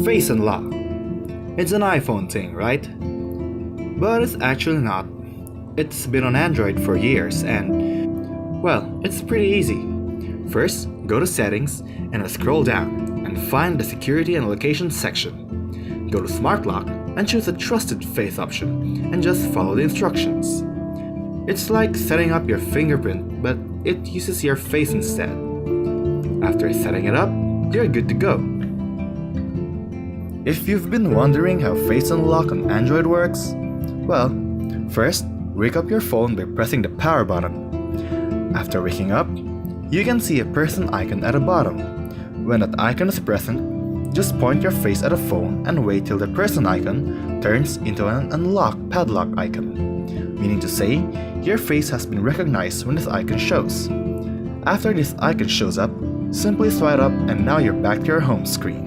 Face unlock. It's an iPhone thing, right? But it's actually not. It's been on Android for years and, well, it's pretty easy. First, go to Settings and scroll down and find the Security and Location section. Go to Smart Lock and choose the Trusted Face option and just follow the instructions. It's like setting up your fingerprint, but it uses your face instead. After setting it up, you're good to go. If you've been wondering how Face Unlock on Android works, well, first, wake up your phone by pressing the power button. After waking up, you can see a person icon at the bottom. When that icon is present, just point your face at the phone and wait till the person icon turns into an unlock padlock icon, meaning to say, your face has been recognized when this icon shows. After this icon shows up, simply swipe up and now you're back to your home screen.